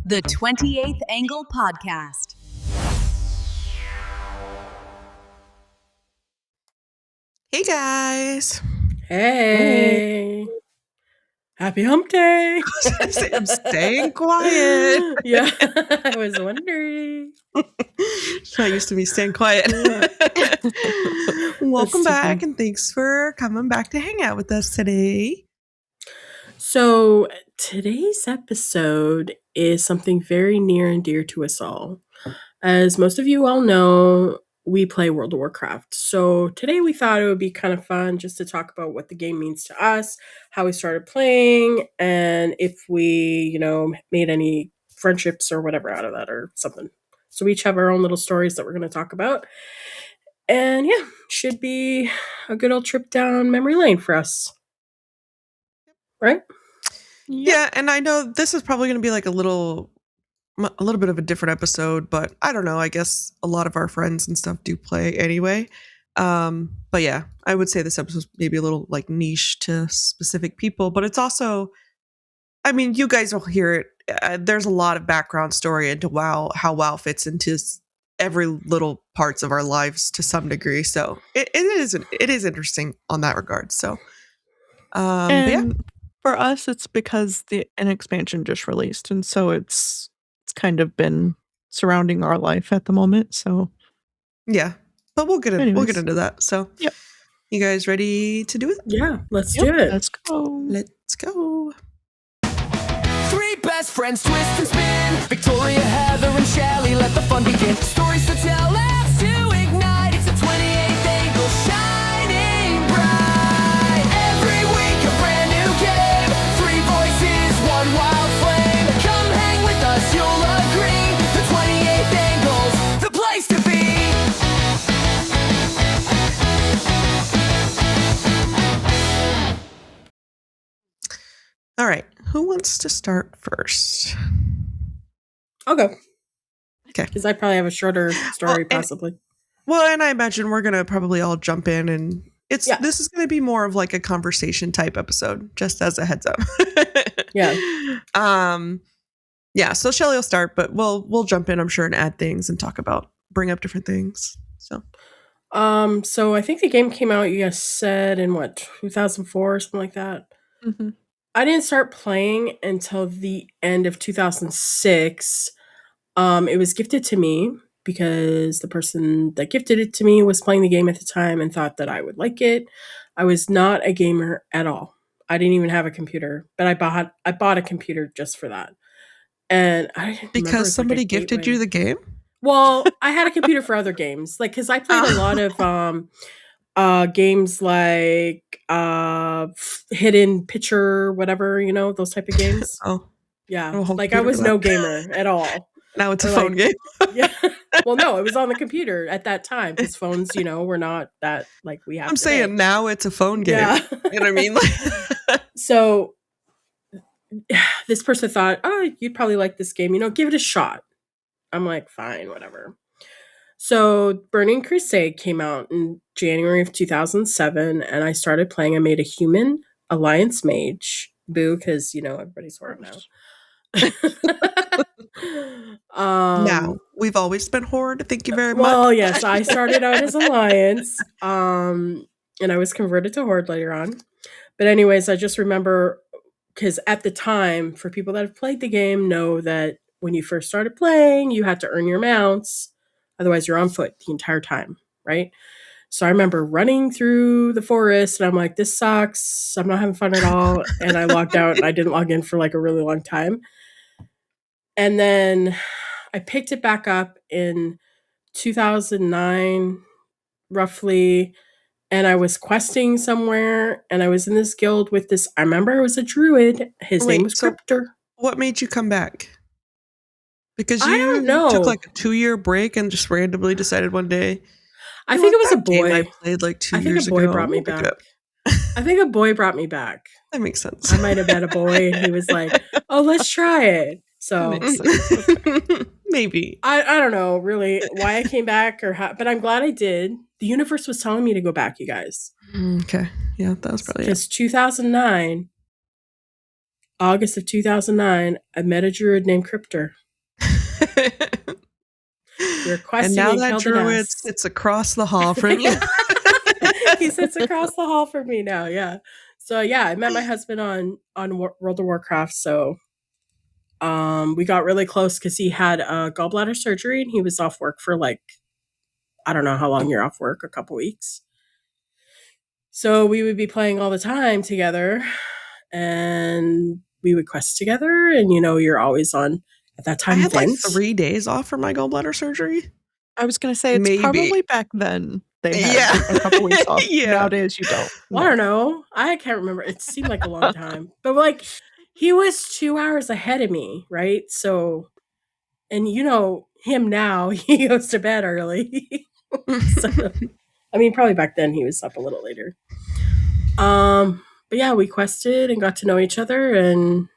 The 28th Angle Podcast. Hey guys. Hey. Happy hump day. I'm staying quiet. Yeah, I was wondering. It's not used to me staying quiet. Welcome back and thanks for coming back to hang out with us today. So today's episode is something very near and dear to us all. As most of you all know, we play World of Warcraft. So today we thought it would be kind of fun just to talk about what the game means to us, how we started playing, and if we, made any friendships or whatever out of that or something. So we each have our own little stories that we're going to talk about. And yeah, should be a good old trip down memory lane for us. Right? Yeah, and I know this is probably going to be like a little bit of a different episode, but I don't know. I guess a lot of our friends and stuff do play anyway. But yeah, I would say this episode's maybe a little like niche to specific people, but it's also, I mean, you guys will hear it. There's a lot of background story into how WoW fits into every little parts of our lives to some degree. So it is interesting on that regard. So, but yeah. For us, it's because an expansion just released, and so it's kind of been surrounding our life at the moment. So yeah, but we'll get into that. So yep. You guys ready to do it? Yeah, let's do it. Let's go. Let's go. Three best friends twist and spin. Victoria, Heather, and Shelley. Let the fun begin. Stories to tell, laughs to ignite. It's a 28th angle shining bright. Every week a brand new game. Three voices, one wild flame. Come hang with us, you'll agree. The 28th angle's the place to be. All right, who wants to start first? I'll go. Okay. Because I probably have a shorter story, possibly. And I imagine we're going to probably all jump in, and this is going to be more of like a conversation type episode, just as a heads up. Yeah. Yeah, so Shelley will start, but we'll jump in, I'm sure, and add things and bring up different things. So I think the game came out, you guys said, in 2004 or something like that? Mm-hmm. I didn't start playing until the end of 2006. It was gifted to me because the person that gifted it to me was playing the game at the time and thought that I would like it. I was not a gamer at all. I didn't even have a computer, but I bought a computer just for that. And because somebody gifted you the game? Well, I had a computer for other games, like because I played a lot of games like hidden picture, whatever, those type of games. Oh, yeah, like I was no gamer at all. Now it's a phone game. Yeah. Well, no, it was on the computer at that time because phones, were not that like we have. I'm today. saying now it's a phone game. Yeah. You know what I mean? So this person thought, oh, you'd probably like this game. Give it a shot. I'm like, fine, whatever. So Burning Crusade came out in January of 2007, and I started playing. I made a human alliance mage. Boo, because, everybody's Horde now. Now, we've always been Horde. Thank you very much. Well, yes, I started out as Alliance, and I was converted to Horde later on. But anyways, I just remember, because at the time, for people that have played the game, know that when you first started playing, you had to earn your mounts. Otherwise, you're on foot the entire time, right? So I remember running through the forest, and I'm like, this sucks. I'm not having fun at all. And I logged out, and I didn't log in for like a really long time. And then I picked it back up in 2009, roughly, and I was questing somewhere, and I was in this guild with this, I remember it was a druid. His name was Cryptor. What made you come back? Because I don't know. Took like a 2-year break and just randomly decided one day. I think it was a boy. I played like 2 years ago. I think a boy brought me back. I think a boy brought me back. That makes sense. I might have met a boy, and he was like, oh, let's try it. So maybe. I don't know really why I came back or how, but I'm glad I did. The universe was telling me to go back, you guys. Okay. Yeah, that was probably it. Because 2009, August of 2009, I met a druid named Cryptor. We were questing And now in that druid Keldanas. sits across the hall from you. He sits across the hall from me now. Yeah. So yeah, I met my husband on World of Warcraft. So we got really close because he had gallbladder surgery and he was off work for like, I don't know how long you're off work, a couple weeks. So we would be playing all the time together, and we would quest together. And you're always on at that time. I had like Vents. 3 days off from my gallbladder surgery. I was going to say it's Maybe. probably back then they had a couple weeks off. Yeah. Nowadays you don't. Well, I don't know. I can't remember. It seemed like a long time. But like he was 2 hours ahead of me, right? So, and him now, he goes to bed early. So, I mean, probably back then he was up a little later. But yeah, we quested and got to know each other, and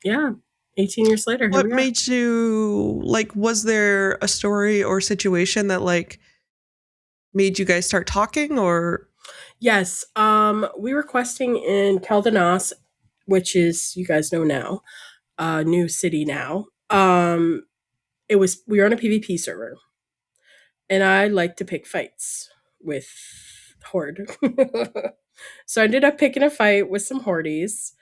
yeah, 18 years later, here What we are. made you like? Was there a story or situation that like made you guys start talking, or? Yes, we were questing in Keldanas, which is, you guys know now, new city now. We were on a PvP server, and I like to pick fights with Horde. So I ended up picking a fight with some Hordes,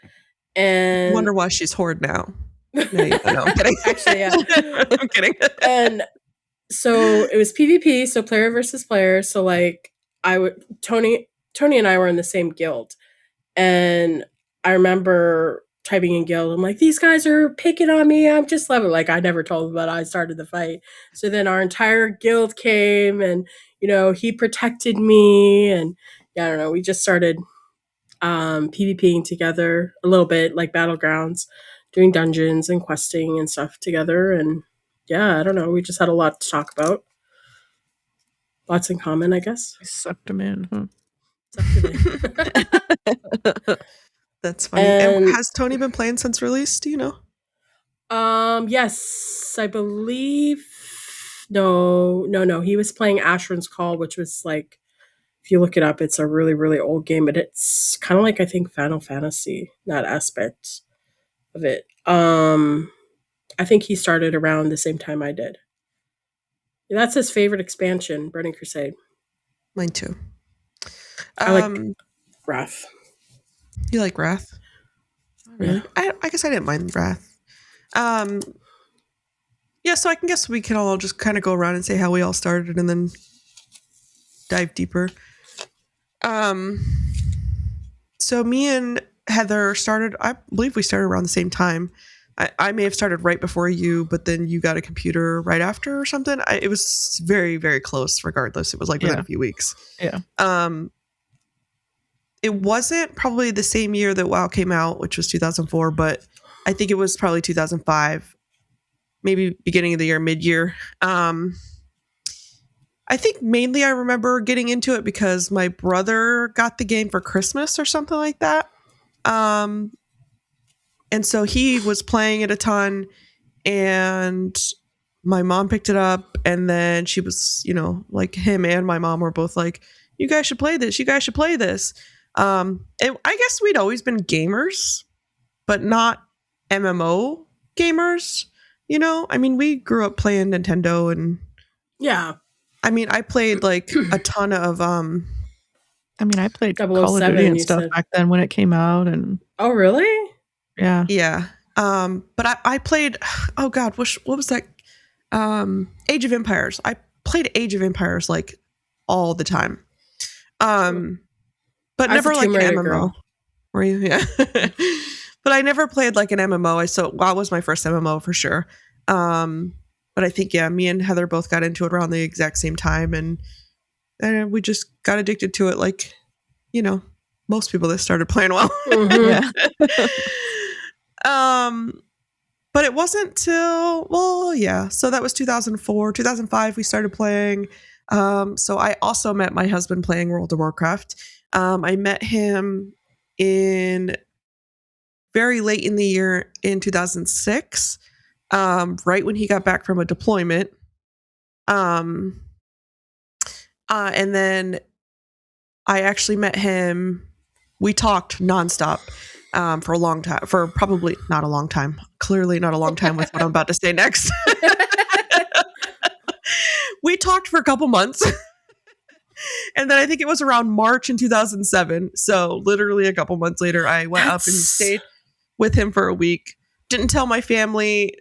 and Wonder why she's Horde now. No, I'm kidding. Actually, yeah. I'm kidding. And so it was PvP, so player versus player. So like Tony and I were in the same guild, and I remember typing in guild. I'm like, these guys are picking on me. I'm just loving it. Like I never told them that I started the fight. So then our entire guild came, and he protected me, and yeah, I don't know. We just started PvPing together a little bit, like Battlegrounds, doing dungeons and questing and stuff together, and yeah, I don't know. We just had a lot to talk about. Lots in common, I guess. Sucked him in, huh? That's funny. And has Tony been playing since release? Do you know? Yes, I believe. No. He was playing Ashran's Call, which was like, if you look it up, it's a really, really old game, but it's kind of like, I think, Final Fantasy, that aspect of it. I think he started around the same time I did. Yeah, that's his favorite expansion, Burning Crusade. Mine too. I like Wrath. You like Wrath? Really? Yeah. I guess I didn't mind Wrath. Yeah, so I guess we can all just kind of go around and say how we all started and then dive deeper. So me and Heather started, I believe we started around the same time. I may have started right before you, but then you got a computer right after or something. It was very, very close regardless. It was like within a few weeks. Yeah. It wasn't probably the same year that WoW came out, which was 2004, but I think it was probably 2005, maybe beginning of the year, mid-year. I think mainly I remember getting into it because my brother got the game for Christmas or something like that. And so he was playing it a ton, and my mom picked it up, and then she was, like him and my mom were both like, you guys should play this. You guys should play this. And I guess we'd always been gamers, but not MMO gamers, I mean, we grew up playing Nintendo, and yeah. I mean, I played like a ton of I played Call of Duty and stuff back then when it came out, and oh really? Yeah. Yeah. But I played, oh God, what was that? Age of Empires. I played Age of Empires like all the time. But never like an MMO. Girl. Were you? Yeah. But I never played like an MMO. So WoW was my first MMO for sure. But I think, me and Heather both got into it around the exact same time, and we just got addicted to it like, most people that started playing WoW. Mm-hmm. Yeah. But it wasn't till, so that was 2004, 2005 we started playing. So I also met my husband playing World of Warcraft. I met him in very late in the year in 2006, right when he got back from a deployment. And then I actually met him. We talked nonstop. for a long time, for probably not a long time, clearly not a long time with what I'm about to say next. We talked for a couple months. And then I think it was around March in 2007. So literally a couple months later, I went up and stayed with him for a week. Didn't tell my family.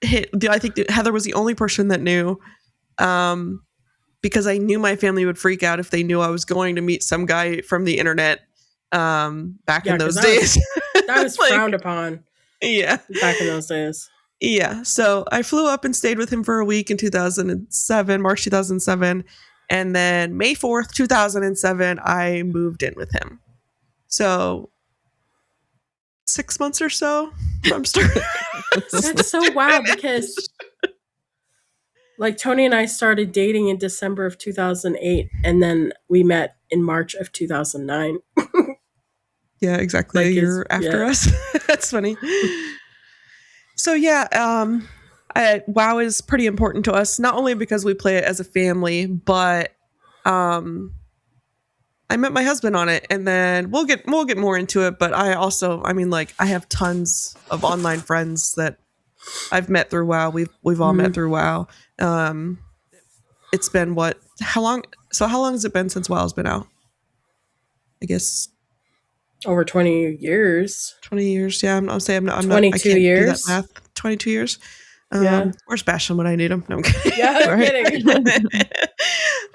I think that Heather was the only person that knew, because I knew my family would freak out if they knew I was going to meet some guy from the internet back in those days. That was frowned upon. Yeah. Back in those days. Yeah. So I flew up and stayed with him for a week in 2007, March 2007. And then May 4th, 2007, I moved in with him. So 6 months or so from starting. That's so wild because like Tony and I started dating in December of 2008 and then we met in March of 2009. Yeah, exactly. Like a year after us. That's funny. So yeah, WoW is pretty important to us, not only because we play it as a family, but I met my husband on it, and then we'll get more into it. But I have tons of online friends that I've met through WoW. We've all met through WoW. It's been how long? So how long has it been since WoW's been out? I guess over 20 years. 20 years. Yeah, I'm saying I'm 22 not. I can't years. do that math. 22 years. Yeah. Where's Bastion when I need him? No, I'm kidding. Yeah, I'm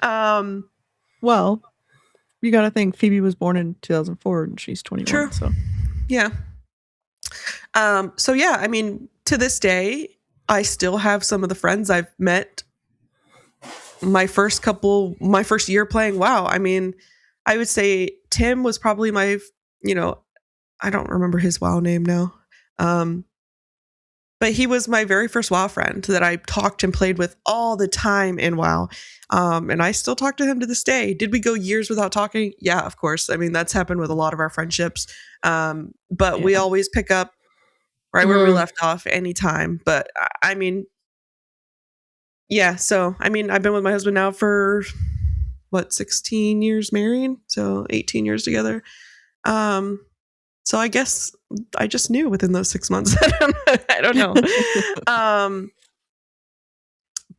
kidding. Well, you got to think Phoebe was born in 2004 and she's 21. True. So yeah. So yeah, I mean, to this day, I still have some of the friends I've met my first year playing WoW. I mean, I would say Tim was probably my, I don't remember his WoW name now. But he was my very first WoW friend that I talked and played with all the time in WoW. And I still talk to him to this day. Did we go years without talking? Yeah, of course. I mean, that's happened with a lot of our friendships. But we always pick up right where we left off anytime. But I mean, yeah. So, I mean, I've been with my husband now for 16 years married. So 18 years together. So I guess I just knew within those 6 months. I don't know.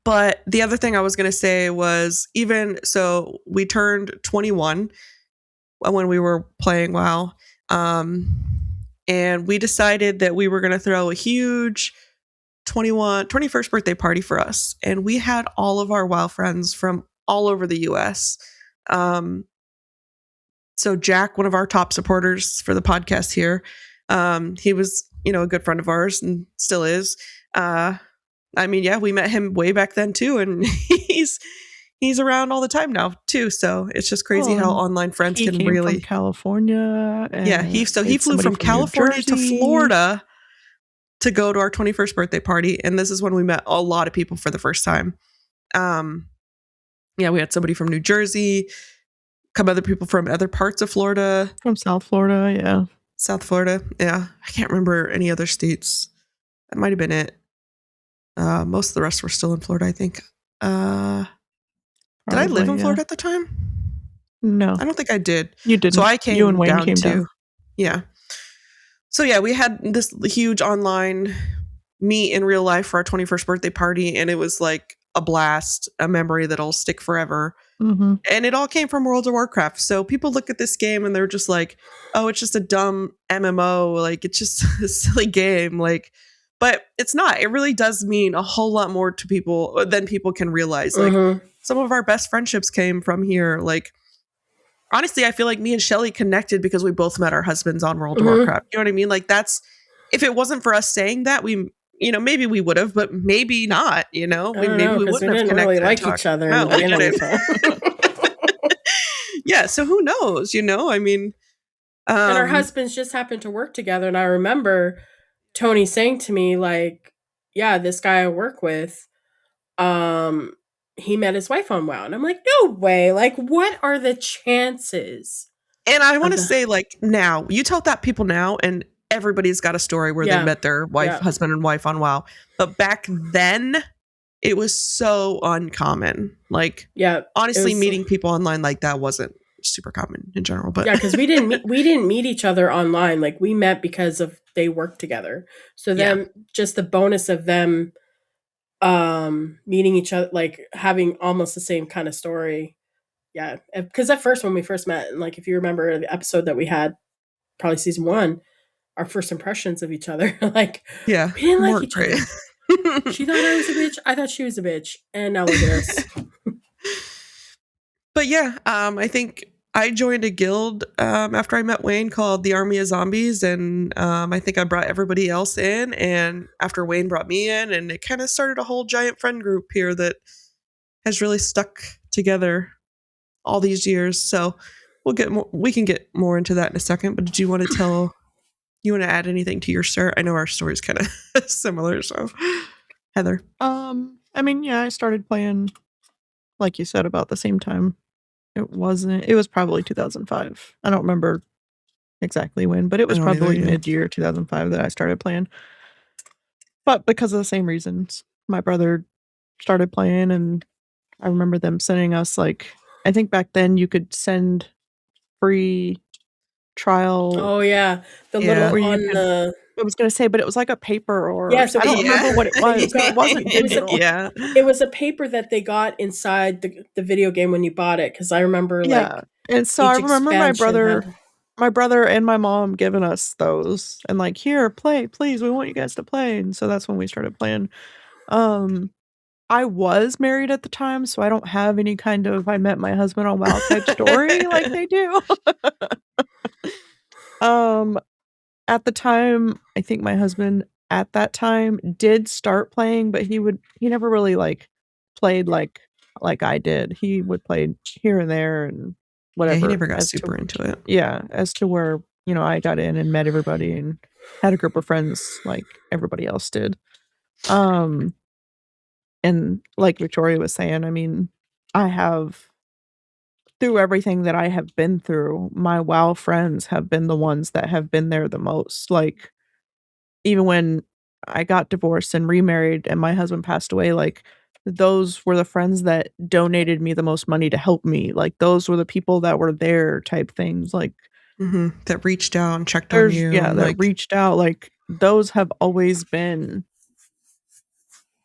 But the other thing I was going to say was so we turned 21 when we were playing WoW. And we decided that we were going to throw a huge 21st birthday party for us. And we had all of our WoW friends from all over the US. So Jack, one of our top supporters for the podcast here, he was, a good friend of ours and still is. I mean, yeah, we met him way back then too, and he's around all the time now too. So it's just crazy how online friends he can came really. From California. Yeah, he flew from California to Florida to go to our 21st birthday party, and this is when we met a lot of people for the first time. Yeah, we had somebody from New Jersey. Couple other people from other parts of Florida. From South Florida, yeah. South Florida, yeah. I can't remember any other states. That might have been it. Most of the rest were still in Florida, I think. Did I live in Florida at the time? No. I don't think I did. You didn't. So I came you and Wayne down came too. down. Yeah. So yeah, we had this huge online meet in real life for our 21st birthday party, and it was like a blast, a memory that'll stick forever. Mm-hmm. And it all came from World of Warcraft. So people look at this game and they're just like, oh, it's just a dumb MMO. Like, it's just a silly game. Like, but it's not. It really does mean a whole lot more to people than people can realize. Like, some of our best friendships came from here. Like, honestly, I feel like me and Shelley connected because we both met our husbands on World of Warcraft. You know what I mean? Like, if it wasn't for us saying that, maybe we would have, but maybe not, maybe we wouldn't have connected. Really like each other. No, we didn't. Yeah. So who knows, I mean, and our husbands just happened to work together. And I remember Tony saying to me, like, yeah, this guy I work with, he met his wife on WoW. And I'm like, no way. Like, what are the chances? And I want to say, like, now you tell that people now, and everybody's got a story where they met their husband and wife on WoW. But back then, it was so uncommon. Like, honestly, meeting people online like that wasn't super common in general. But yeah, because we didn't meet each other online. Like we met because of they worked together. So then just the bonus of them meeting each other, like having almost the same kind of story. Yeah, because at first when we first met, and like if you remember the episode that we had, probably season 1, our first impressions of each other, like we didn't like each other. She thought I was a bitch. I thought she was a bitch. And now look at us. But yeah, I think I joined a guild after I met Wayne called the Army of Zombies, and I think I brought everybody else in, and after Wayne brought me in, and it kind of started a whole giant friend group here that has really stuck together all these years. So we can get more into that in a second. But did you want to add anything to your start? I know our story's kind of similar. So Heather. I mean, yeah, I started playing, like you said, about the same time. It was probably 2005. I don't remember exactly when, but it was probably mid-year 2005 that I started playing. But because of the same reasons, my brother started playing, and I remember them sending us, like, I think back then you could send free trial. Oh yeah, the little on the. I was going to say, but it was like a paper, or yeah, so I don't remember what it was. It wasn't digital. It was a paper that they got inside the video game when you bought it, because I remember like. And so I remember my brother and my mom giving us those and like, here, play, please, we want you guys to play. And so that's when we started playing. I was married at the time, so I don't have any kind of I met my husband on WoW type story like they do. At the time, I think my husband at that time did start playing, but he never really like played like I did. He would play here and there and whatever. Yeah, he never got super into it. Yeah, as to where, I got in and met everybody and had a group of friends like everybody else did. And like Victoria was saying, I mean, I have, through everything that I have been through, my WoW friends have been the ones that have been there the most. Like, even when I got divorced and remarried and my husband passed away, like, those were the friends that donated me the most money to help me. Like, those were the people that were there type things. Like, that reached out and checked on you. Yeah, that reached out. Like, those have always been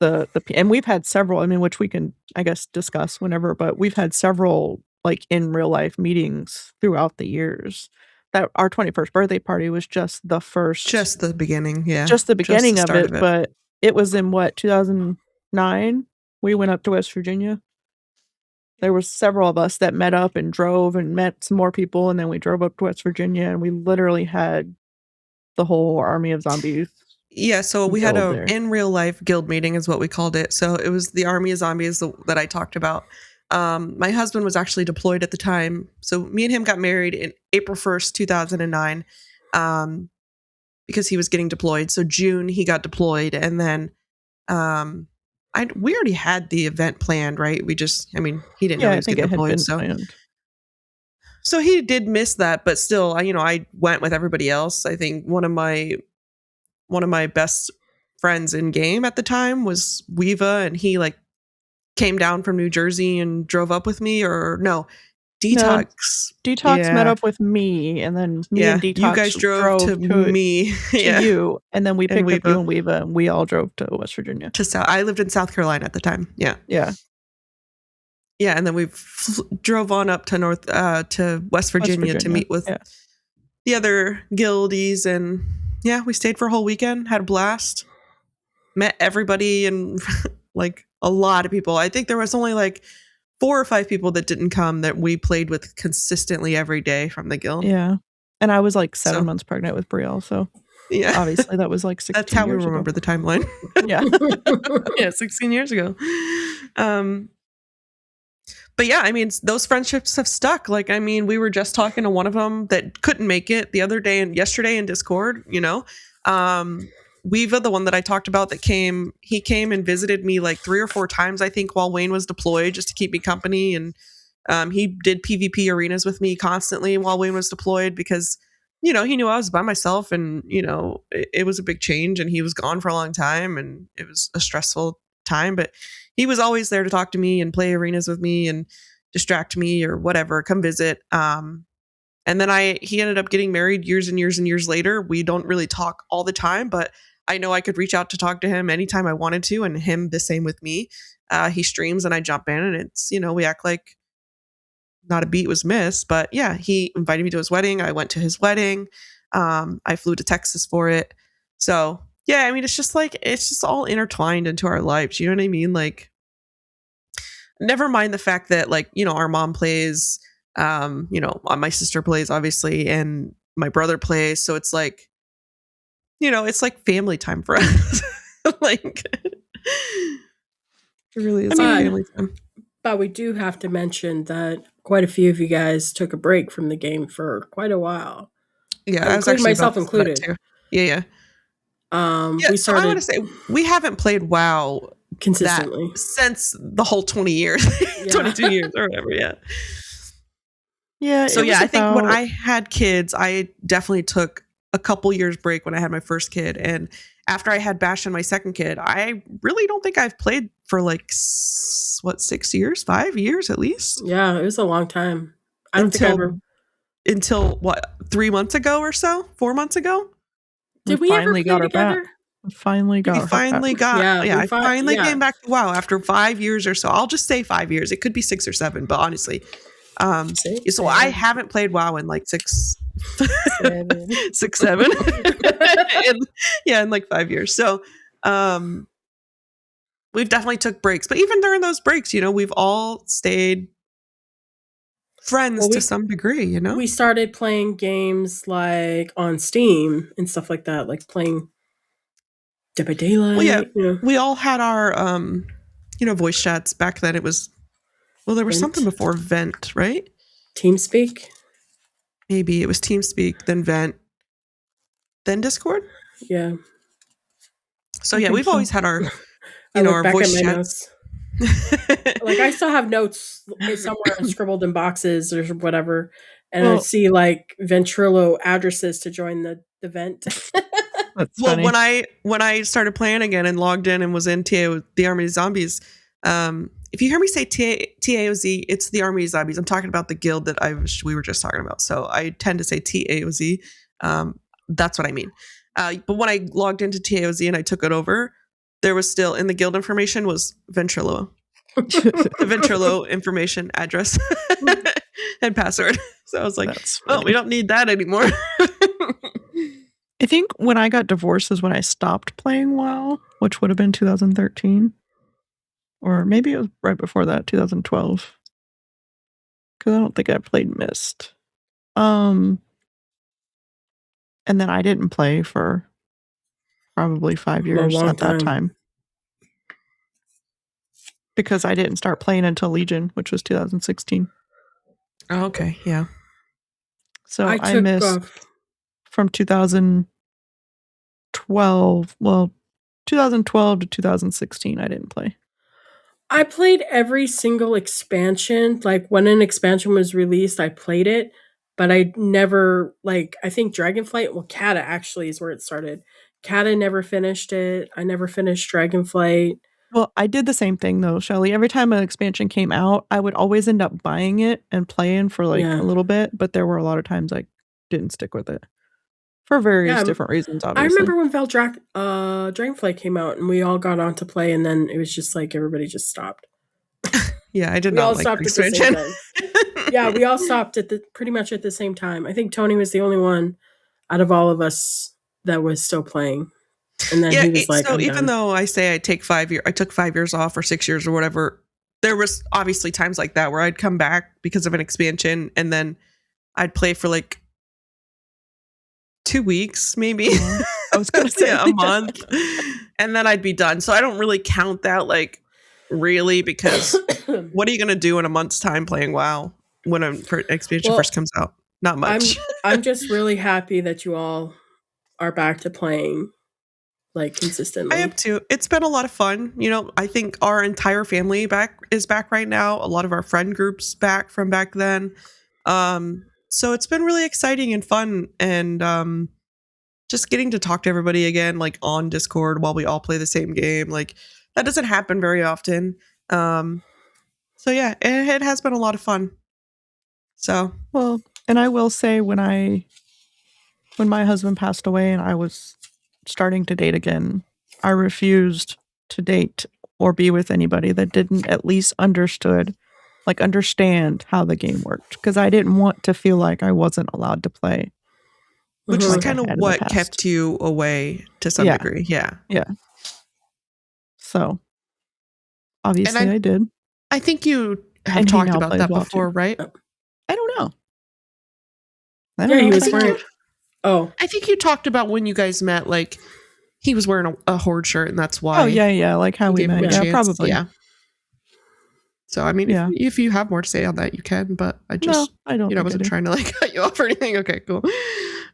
and we've had several, I mean, which we can, I guess, discuss whenever, but we've had several like in real life meetings throughout the years. That our 21st birthday party was just the beginning. Yeah. Just the beginning of it. But it was in 2009. We went up to West Virginia. There were several of us that met up and drove and met some more people. And then we drove up to West Virginia and we literally had the whole Army of Zombies. Yeah, so we had in real life guild meeting is what we called it. So it was the Army of Zombies that I talked about. My husband was actually deployed at the time. So me and him got married in April 1st, 2009, because he was getting deployed. So June he got deployed. And then we already had the event planned, right? He didn't know he was getting deployed. So he did miss that, but still, I went with everybody else. I think one of my best friends in game at the time was Weeva, and he like came down from New Jersey and drove up with me, or no, Detox. No, Detox met up with me, and then me and Detox you guys drove to me, to you, and then we picked up you and Weeva, and we all drove to West Virginia. I lived in South Carolina at the time. Yeah. And then we drove on up to West Virginia to meet with the other guildies, and we stayed for a whole weekend, had a blast, met everybody, and like a lot of people. I think there was only like 4 or 5 people that didn't come that we played with consistently every day from the guild. Yeah. And I was like 7 months pregnant with Brielle, so obviously that was like 16 years ago. That's how we remember the timeline. Yeah. 16 years ago. But yeah, I mean, those friendships have stuck. Like, I mean, we were just talking to one of them that couldn't make it the other day and yesterday in Discord, Weeva, the one that I talked about he came and visited me like 3 or 4 times, I think, while Wayne was deployed, just to keep me company. And he did PvP arenas with me constantly while Wayne was deployed because, he knew I was by myself, and, it was a big change, and he was gone for a long time, and it was a stressful time, but he was always there to talk to me and play arenas with me. And, distract me or whatever, come visit. And then he ended up getting married years and years and years later. We don't really talk all the time, but I know I could reach out to talk to him anytime I wanted to, and him the same with me. He streams and I jump in, and it's, we act like not a beat was missed. But yeah, he invited me to his wedding. I went to his wedding. I flew to Texas for it. So yeah, I mean, it's just all intertwined into our lives. You know what I mean? Like, never mind the fact that, like, our mom plays, my sister plays, obviously, and my brother plays. So it's like, it's like family time for us. Like, it really is like family time. But we do have to mention that quite a few of you guys took a break from the game for quite a while. Yeah, I was actually myself included. Yeah. We started. So I want to say we haven't played WoW consistently since the whole 20 years, 22 years or whatever. Yeah. Yeah. So yeah, I think when I had kids, I definitely took a couple years break when I had my first kid, and after I had Bastion, my second kid, I really don't think I've played for like 6 years, 5 years at least. Yeah, it was a long time. I don't think I ever. Until what, 3 months ago or so, 4 months ago. Did we ever play together? I finally came back to WoW after 5 years or so. I'll just say 5 years. It could be 6 or 7, but honestly, so I haven't played WoW in like 6, 7, in like 5 years. So, we've definitely took breaks, but even during those breaks, we've all stayed friends to some degree. We started playing games like on Steam and stuff like that, like playing Dead by Daylight. Well, yeah, we all had our voice chats back then. It was there was something before Vent, right? TeamSpeak. Maybe it was TeamSpeak, then Vent, then Discord. Yeah. So yeah, we've always had our our voice chats. Like, I still have notes somewhere scribbled in boxes or whatever, and I see like Ventrilo addresses to join the Vent. Well, when I started playing again and logged in and was in the Army of Zombies, if you hear me say TAOZ, it's the Army of Zombies. I'm talking about the guild that we were just talking about. So I tend to say TAOZ. That's what I mean. But when I logged into TAOZ and I took it over, there was still in the guild information was Ventrilo. The Ventrilo information address and password. So I was like, well, we don't need that anymore. I think when I got divorced is when I stopped playing WoW, which would have been 2013. Or maybe it was right before that, 2012. Because I don't think I played Mist. And then I didn't play for probably 5 years at that time. Because I didn't start playing until Legion, which was 2016. Oh, okay, yeah. So I missed from 2012. Well, 2012 to 2016, I didn't play. I played every single expansion. Like, when an expansion was released, I played it. But I never, I think Dragonflight, Kata actually is where it started. Kata never finished it. I never finished Dragonflight. Well, I did the same thing, though, Shelley. Every time an expansion came out, I would always end up buying it and playing for, a little bit. But there were a lot of times I didn't stick with it. For various different reasons, obviously. I remember when Dragonflight came out, and we all got on to play, and then it was just like everybody just stopped. Yeah, I did not like the expansion. Yeah, we all stopped pretty much at the same time. I think Tony was the only one out of all of us that was still playing. And then he was like, so even though I say I took 5 years off or 6 years or whatever, there was obviously times like that where I'd come back because of an expansion, and then I'd play for 2 weeks, maybe. I was going to say a month, and then I'd be done. So I don't really count that really, because what are you going to do in a month's time playing WoW when an expansion first comes out? Not much. I'm just really happy that you all are back to playing consistently. I am too. It's been a lot of fun. I think our entire family is back right now. A lot of our friend groups back from back then. So it's been really exciting and fun, and just getting to talk to everybody again, on Discord while we all play the same game. That doesn't happen very often. So yeah, it has been a lot of fun. So Well, and I will say when my husband passed away and I was starting to date again, I refused to date or be with anybody that didn't at least understand how the game worked, because I didn't want to feel like I wasn't allowed to play. which is Like I kind of had in the what past. kept you away to some Yeah. degree. Yeah. Yeah. So obviously And I did. I think you have And he talked now about plays that well, before, too. right? I don't know. I don't Yeah, know he if was I wearing. have. Oh, I think you talked about when you guys met, like he was wearing a Horde shirt, and that's why. Oh yeah, like how you we gave him met. a Yeah, chance. probably. Yeah. So I mean, Yeah. if you have more to say on that, you can. But I No, just, I don't think I wasn't do. trying to like cut you off or anything. Okay, cool.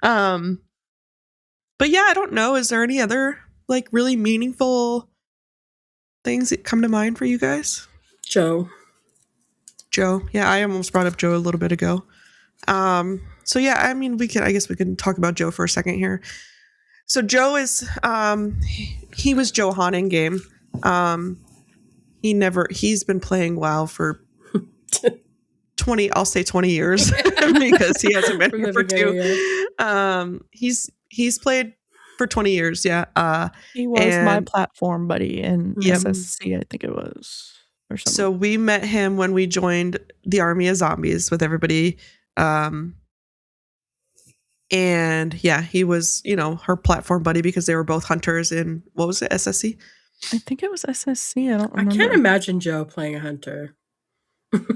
But yeah, I don't know. Is there any other like really meaningful things that come to mind for you guys? Joe. Yeah, I almost brought up Joe a little bit ago. So yeah, I mean, I guess we can talk about Joe for a second here. So Joe is, he was Joe Han in game. He's been playing WoW for 20 years because he hasn't been From here the for beginning, two. He's played for 20 years. Yeah. He was my and platform buddy in Yep. SSC, I think it was, or something. so we met him when we joined the Army of Zombies with everybody. And yeah, he was, her platform buddy because they were both hunters in, what was it, SSC? I think it was SSC. I don't I remember. can't imagine Joe playing a hunter.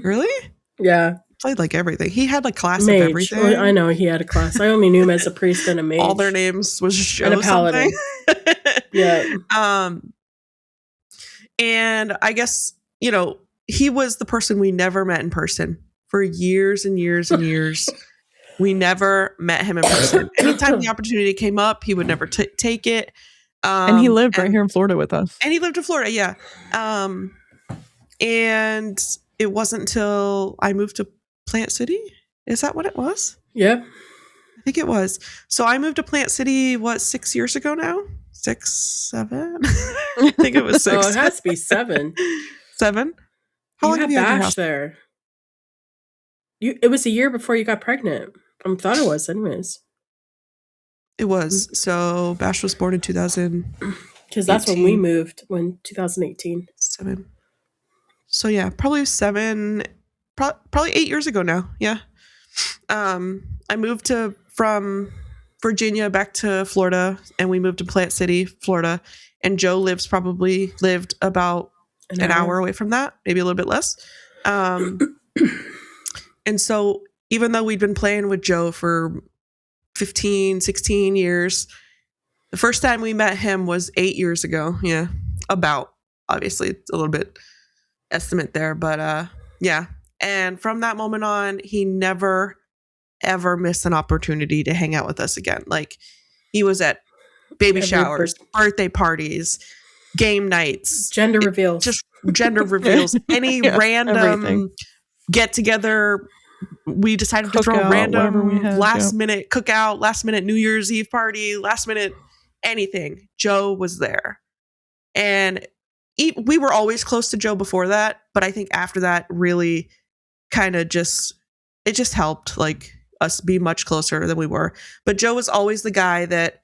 Really? Yeah, Played like everything. He had like class of mage. everything. Oh, I know he had a class. I only knew him as a priest and a mage. All their names was show And a paladin. something. Yeah. And I guess, he was the person we never met in person for years and years and years. We never met him in person. Anytime the opportunity came up, he would never take it. And he lived right here in Florida with us. And he lived in Florida, yeah. And it wasn't until I moved to Plant City. Is that what it was? Yeah. I think it was. So I moved to Plant City, 6 years ago now? 6, 7? I think it was 6. Oh, it has to be 7. 7? How long have you had your Bash house? there? It was a year before you got pregnant. I thought it was, anyways. It was. So Bash was born in 2000. Because that's when we moved, 2018. 7. So yeah, probably 7, probably 8 years ago now. Yeah. I moved from Virginia back to Florida, and we moved to Plant City, Florida. And Joe lived about an hour away from that, maybe a little bit less. And so even though we'd been playing with Joe for 15, 16 years, the first time we met him was 8 years ago. Yeah. About, obviously, it's a little bit estimate there, but yeah. And from that moment on, he never, ever missed an opportunity to hang out with us again. Like, he was at baby showers, birthday parties, game nights, gender reveals, just gender reveals, any random get together. We decided to throw a random last minute cookout, last minute New Year's Eve party, last minute anything. Joe was there. And we were always close to Joe before that, but I think after that really kind of it just helped like us be much closer than we were. But Joe was always the guy that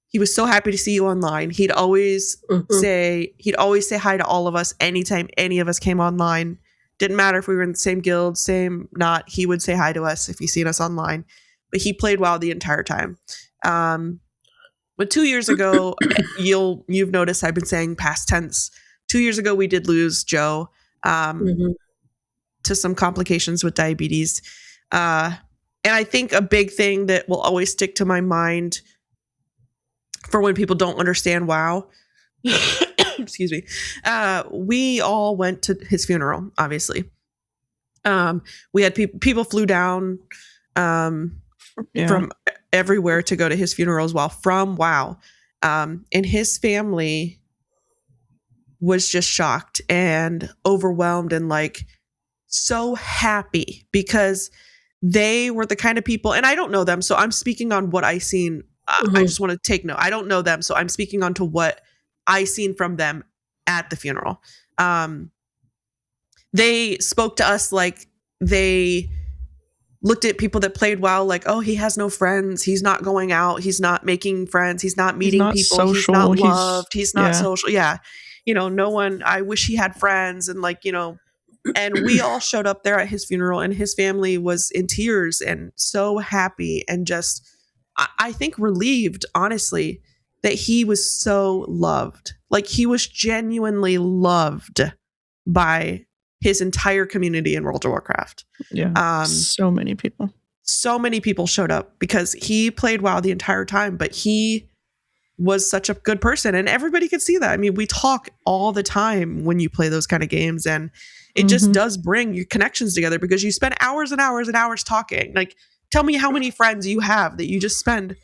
he was so happy to see you online. He'd always say hi to all of us anytime any of us came online. Didn't matter if we were in the same guild, same not, he would say hi to us if he seen us online. But he played WoW the entire time. But 2 years ago, you've noticed I've been saying past tense. 2 years ago, we did lose Joe to some complications with diabetes. And I think a big thing that will always stick to my mind for when people don't understand WoW, excuse me, we all went to his funeral, obviously. We had people flew down from everywhere to go to his funeral as well from WoW. And his family was just shocked and overwhelmed and like so happy because they were the kind of people, and I don't know them, so I'm speaking on what I seen. I just want to take note. I don't know them, so I'm speaking on to what I seen from them at the funeral. they spoke to us like they looked at people that played WoW like, oh, he has no friends. He's not going out. He's not making friends. He's not meeting not people. He's social. not loved. He's not yeah. social. Yeah. No one, I wish he had friends. And like, and we all showed up there at his funeral, and his family was in tears and so happy and just, I think, relieved, honestly, that he was so loved. Like, he was genuinely loved by his entire community in World of Warcraft. Yeah. So many people. So many people showed up because he played WoW the entire time, but he was such a good person, and everybody could see that. I mean, we talk all the time when you play those kind of games, and it just does bring your connections together because you spend hours and hours and hours talking. Like, tell me how many friends you have that you just spend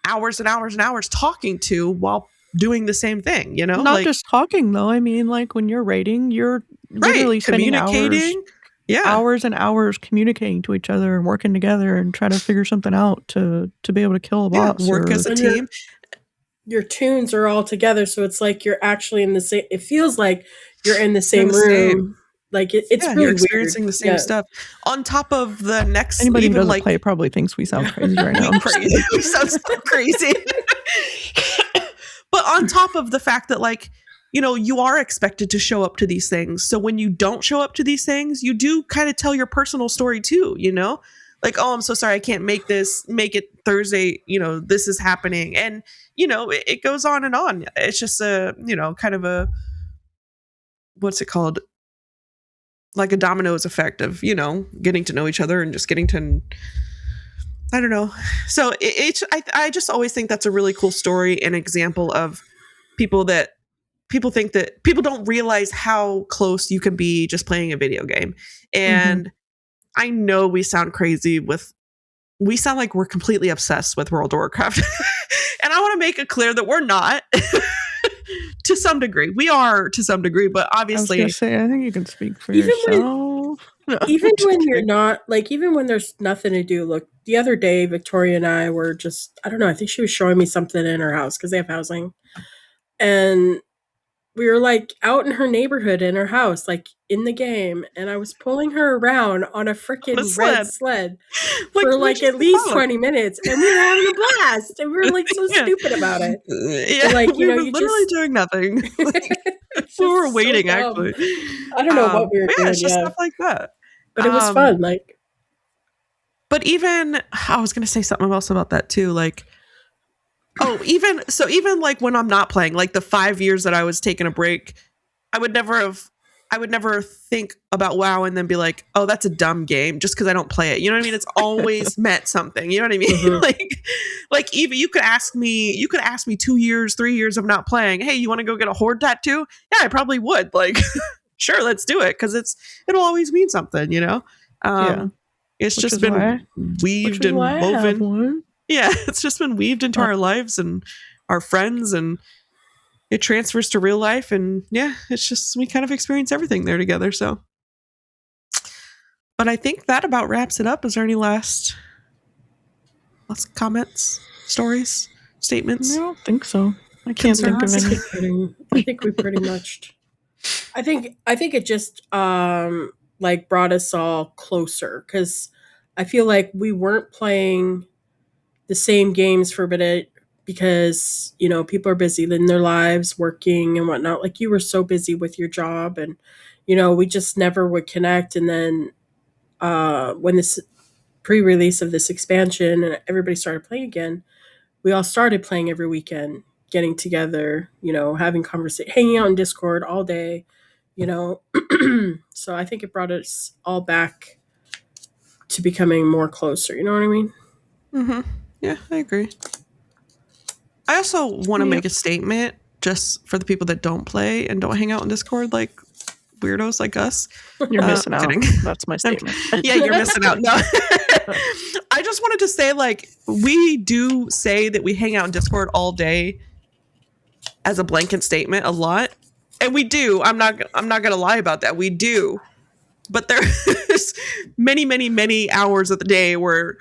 hours and hours and hours talking to while doing the same thing, Not like, just talking though. I mean, like when you're raiding, you're literally spending hours and hours communicating to each other and working together and trying to figure something out to be able to kill a boss. Work as a team. Your tunes are all together, so it's like you're actually in the same. It feels like you're in the same room. Like it's really you're experiencing weird. the same stuff. On top of the next, anybody who even doesn't like play probably thinks we sound crazy right now. We sound so crazy. But on top of the fact that, like, you are expected to show up to these things. So when you don't show up to these things, you do kind of tell your personal story too, like, oh, I'm so sorry, I can't make it Thursday. This is happening. And, it goes on and on. It's just a, kind of a, what's it called? Like a dominoes effect of, getting to know each other and just getting to, I don't know. So I just always think that's a really cool story, an example of people think that people don't realize how close you can be just playing a video game. And I know we sound crazy we sound like we're completely obsessed with World of Warcraft. And I want to make it clear that we're not. To some degree. We are to some degree, but obviously I think you can speak for yourself. Even when you're not, like, even when there's nothing to do. Look, the other day, Victoria and I were just, I don't know, I think she was showing me something in her house because they have housing. And we were like out in her neighborhood in her house, like in the game. And I was pulling her around on a freaking red sled for like at least 20 minutes. And we were having a blast. And we were like so stupid about it. Yeah, like, we were literally doing nothing. We were waiting, actually. I don't know what we were doing. It's just stuff like that. But it was fun. Like, but even, I was going to say something else about that too. Like, even like when I'm not playing, like the 5 years that I was taking a break, I would never think about WoW and then be like, oh, that's a dumb game just because I don't play it. You know what I mean? It's always meant something. You know what I mean? Like even you could ask me 2 years, 3 years of not playing. Hey, you want to go get a Horde tattoo? Yeah, I probably would. Like, sure, let's do it because it'll always mean something. It's just been weaved and woven. Yeah, it's just been weaved into our lives and our friends, and it transfers to real life. And yeah, it's just, we kind of experience everything there together. So, but I think that about wraps it up. Is there any last comments, stories, statements? I don't think so. I can't think of any. I think we pretty much. I think it just like brought us all closer because I feel like we weren't playing the same games for a bit because, people are busy in their lives, working and whatnot. Like, you were so busy with your job and, we just never would connect. And then when this pre-release of this expansion and everybody started playing again, we all started playing every weekend, getting together, having conversation, hanging out in Discord all day, So I think it brought us all back to becoming more closer. You know what I mean? Mm-hmm. Yeah, I agree. I also want to make a statement just for the people that don't play and don't hang out in Discord, like weirdos like us. You're missing out. Kidding. That's my statement. Yeah, you're missing out. No. I just wanted to say, like, we do say that we hang out in Discord all day as a blanket statement a lot. And we do. I'm not going to lie about that. We do. But there's many, many, many hours of the day where,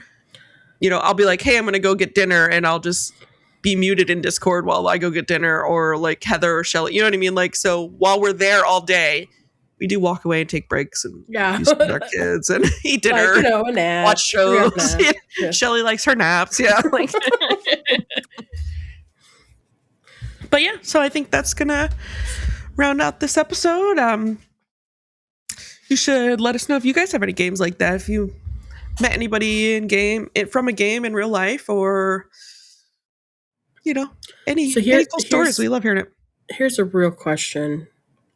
I'll be like, hey, I'm going to go get dinner, and I'll just be muted in Discord while I go get dinner, or like Heather or Shelley, you know what I mean? Like, so while we're there all day, we do walk away and take breaks and Yeah. do stuff with our kids and eat dinner, Like, a nap. watch shows. Nap. Yeah. Shelley likes her naps. Yeah. Like, but yeah, so I think that's gonna round out this episode. You should let us know if you guys have any games like that. If you met anybody from a game in real life, or any cool stories. We love hearing it. Here's a real question: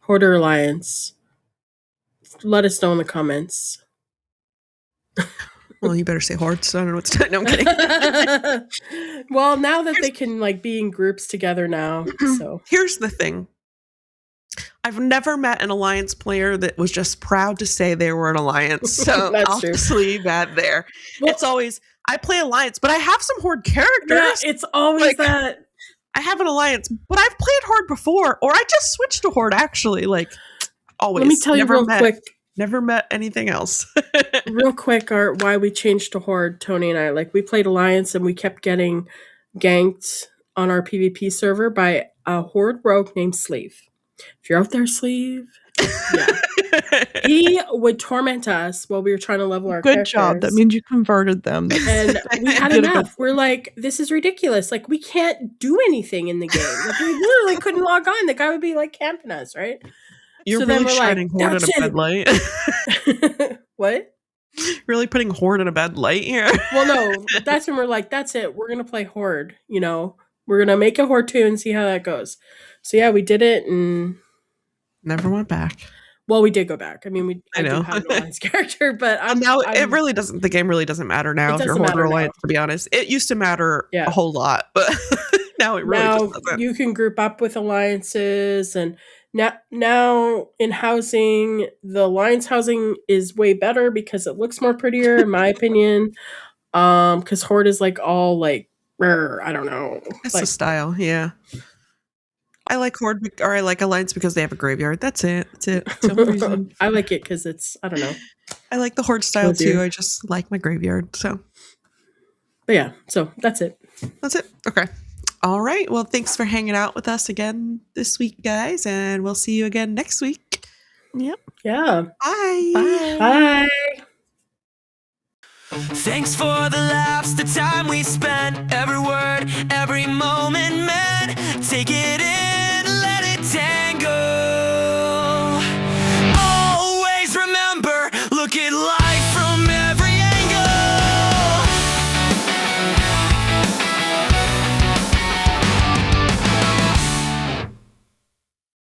Horde or Alliance? Let us know in the comments. Well, you better say Horde. So I don't know what's. No, I'm kidding. Well, now that they can be in groups together now, so here's the thing. I've never met an Alliance player that was just proud to say they were an Alliance. So I'll just leave that there. Well, it's always, I play Alliance, but I have some Horde characters. Yeah, it's always that. I have an Alliance, but I've played Horde before, or I just switched to Horde, actually. Always. Let me tell you quick. Never met anything else. Real quick, why we changed to Horde, Tony and I. We played Alliance, and we kept getting ganked on our PvP server by a Horde rogue named Sleeve. If you're out there, Sleeve, yeah. He would torment us while we were trying to level our characters. Good job. That means you converted them. And we had enough. We're like, this is ridiculous. We can't do anything in the game. We literally couldn't log on. The guy would be camping us, right? You're really shining Horde in a bad light. What? Really putting Horde in a bad light here. Well, no. That's when we're like, that's it. We're going to play Horde, We're going to make a Horde 2 and see how that goes. So yeah, we did it and never went back. Well, we did go back. I mean, I know. do have an Alliance character, but it really doesn't. The game really doesn't matter now if you're Horde or Alliance. To be honest, it used to matter a whole lot, but now it really just doesn't. You can group up with alliances, and now in housing, the Alliance housing is way better because it looks more prettier, in my opinion. Because Horde is all I don't know. That's the style, yeah. I like Horde, or I like Alliance because they have a graveyard. That's it. That's it. That's the only reason. I like it because it's, I don't know. I like the Horde style too. I just like my graveyard. So, but yeah, so that's it. That's it. Okay. All right. Well, thanks for hanging out with us again this week, guys, and we'll see you again next week. Yep. Yeah. Bye. Bye. Bye. Thanks for the laughs, the time we spent, every word, every moment, man. Take it in.